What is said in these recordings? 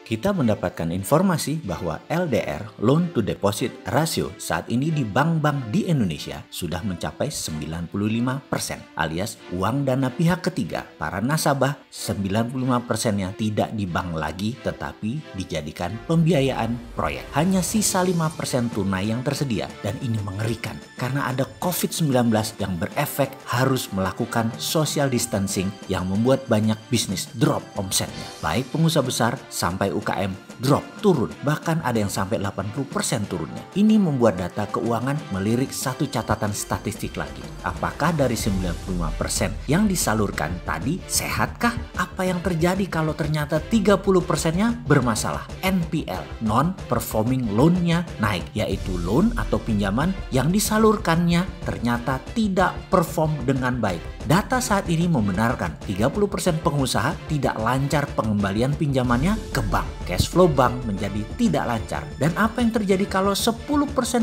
Kita mendapatkan informasi bahwa LDR (Loan to Deposit Ratio) saat ini di bank-bank di Indonesia sudah mencapai 95%, alias uang dana pihak ketiga para nasabah 95%-nya tidak di bank lagi tetapi dijadikan pembiayaan proyek. Hanya sisa 5% tunai yang tersedia dan ini mengerikan karena ada COVID-19 yang berefek harus melakukan social distancing yang membuat banyak bisnis drop omsetnya. Baik pengusaha besar sampai UKM drop, turun, bahkan ada yang sampai 80% turunnya. Ini membuat data keuangan melirik satu catatan statistik lagi. Apakah dari 95% yang disalurkan tadi sehatkah? Apa yang terjadi kalau ternyata 30%-nya bermasalah? NPL, non-performing loan-nya naik, yaitu loan atau pinjaman yang disalurkannya ternyata tidak perform dengan baik. Data saat ini membenarkan 30% pengusaha tidak lancar pengembalian pinjamannya ke bank. Cash flow bank menjadi tidak lancar. Dan apa yang terjadi kalau 10%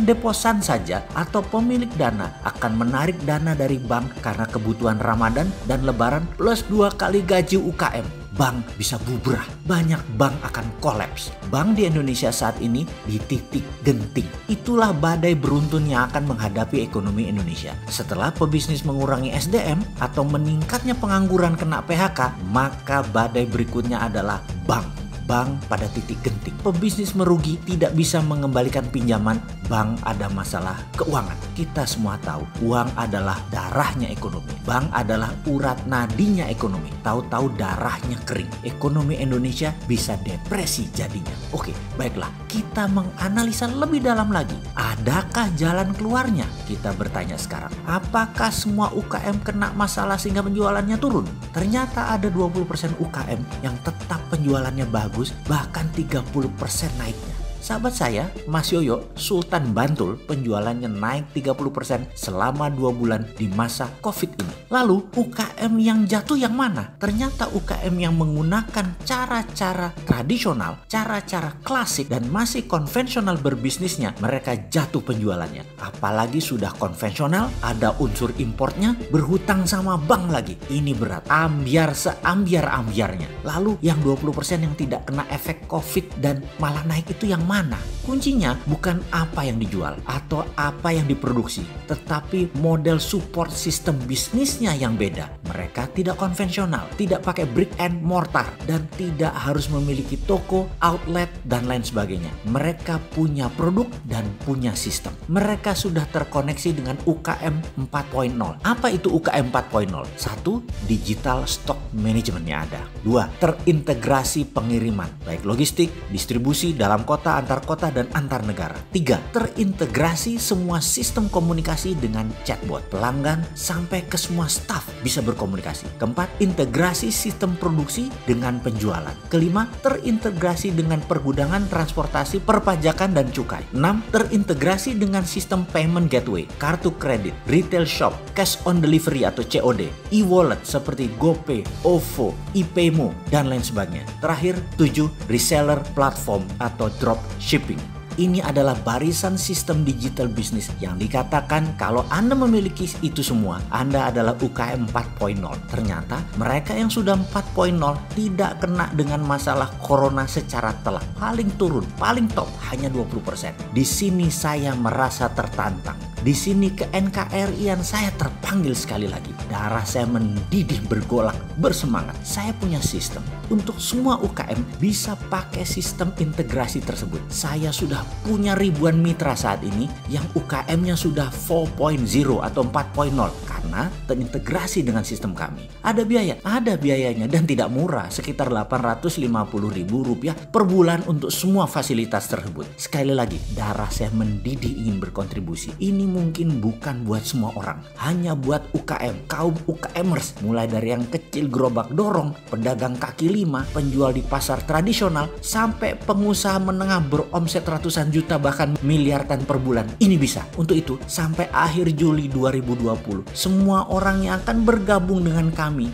deposan saja atau pemilik dana akan menarik dana dari bank karena kebutuhan Ramadan dan Lebaran plus 2 kali gaji UKM? Bank bisa bubrah, banyak bank akan kolaps. Bank di Indonesia saat ini di titik genting. Itulah badai beruntun yang akan menghadapi ekonomi Indonesia. Setelah pebisnis mengurangi SDM atau meningkatnya pengangguran kena PHK, maka badai berikutnya adalah bank. Bank pada titik genting. Pebisnis merugi, tidak bisa mengembalikan pinjaman, bank ada masalah keuangan. Kita semua tahu, uang adalah darahnya ekonomi. Bank adalah urat nadinya ekonomi. Tahu-tahu darahnya kering. Ekonomi Indonesia bisa depresi jadinya. Oke, baiklah. Kita menganalisa lebih dalam lagi. Adakah jalan keluarnya? Kita bertanya sekarang. Apakah semua UKM kena masalah sehingga penjualannya turun? Ternyata ada 20% UKM yang tetap penjualannya bagus, bahkan 30% naiknya. Sahabat saya, Mas Yoyo, Sultan Bantul, penjualannya naik 30% selama 2 bulan di masa COVID ini. Lalu UKM yang jatuh yang mana? Ternyata UKM yang menggunakan cara-cara tradisional, cara-cara klasik dan masih konvensional berbisnisnya, mereka jatuh penjualannya. Apalagi sudah konvensional, ada unsur importnya, berhutang sama bank lagi. Ini berat, ambiar seambiar-ambiarnya. Lalu yang 20% yang tidak kena efek COVID dan malah naik itu yang mana? Kuncinya bukan apa yang dijual atau apa yang diproduksi, tetapi model support sistem bisnisnya yang beda. Mereka tidak konvensional, tidak pakai brick and mortar, dan tidak harus memiliki toko, outlet, dan lain sebagainya. Mereka punya produk dan punya sistem. Mereka sudah terkoneksi dengan UKM 4.0. Apa itu UKM 4.0? 1. Digital stock managementnya ada. 2. Terintegrasi pengiriman, baik logistik, distribusi dalam kota, antar kota, dan antar negara. 3. Terintegrasi semua sistem komunikasi dengan chatbot. Pelanggan sampai ke semua staff bisa berkomunikasi. 4. Integrasi sistem produksi dengan penjualan. 5. Terintegrasi dengan pergudangan, transportasi, perpajakan, dan cukai. 6. Terintegrasi dengan sistem payment gateway, kartu kredit, retail shop, cash on delivery atau COD, e-wallet seperti GoPay, OVO, ePaymo, dan lain sebagainya. Terakhir, 7. Reseller platform atau drop shipping. Ini adalah barisan sistem digital bisnis yang dikatakan kalau Anda memiliki itu semua, Anda adalah UKM 4.0. Ternyata mereka yang sudah 4.0 tidak kena dengan masalah corona secara telak. Paling turun, paling top hanya 20%. Di sini saya merasa tertantang. Di sini ke NKRI-an saya terpanggil sekali lagi. Darah saya mendidih, bergolak, bersemangat. Saya punya sistem. Untuk semua UKM bisa pakai sistem integrasi tersebut. Saya sudah punya ribuan mitra saat ini yang UKM-nya sudah 4.0 atau 4.0 karena terintegrasi dengan sistem kami. Ada biaya? Ada biayanya dan tidak murah, sekitar Rp850.000 per bulan untuk semua fasilitas tersebut. Sekali lagi, darah saya mendidih ingin berkontribusi. Ini mungkin bukan buat semua orang, hanya buat UKM, kaum UKMers, mulai dari yang kecil gerobak dorong, pedagang kaki lima, penjual di pasar tradisional, sampai pengusaha menengah beromset ratusan juta bahkan miliaran per bulan. Ini bisa. Untuk itu, sampai akhir Juli 2020, semua orang yang akan bergabung dengan kami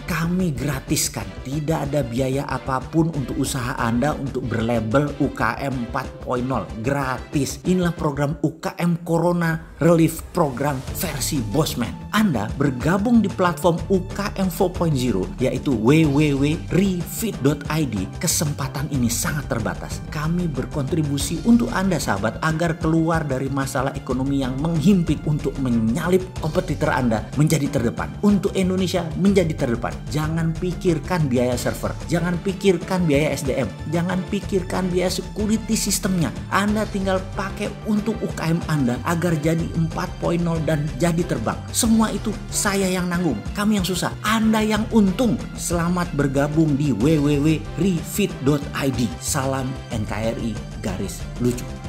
gratiskan. Tidak ada biaya apapun untuk usaha Anda untuk berlabel UKM 4.0. Gratis. Inilah program UKM Corona Relief Program versi Bosman. Anda bergabung di platform UKM 4.0 yaitu www.refit.id, kesempatan ini sangat terbatas. Kami berkontribusi untuk Anda sahabat agar keluar dari masalah ekonomi yang menghimpit untuk menyalip kompetitor Anda menjadi terdepan. Untuk Indonesia menjadi terdepan. Jangan pikirkan biaya server, jangan pikirkan biaya SDM, jangan pikirkan biaya security sistemnya. Anda tinggal pakai untuk UKM Anda agar jadi 4.0 dan jadi terbang. Semua itu saya yang nanggung, kami yang susah, Anda yang untung. Selamat bergabung di www.refit.id. Salam NKRI garis lucu.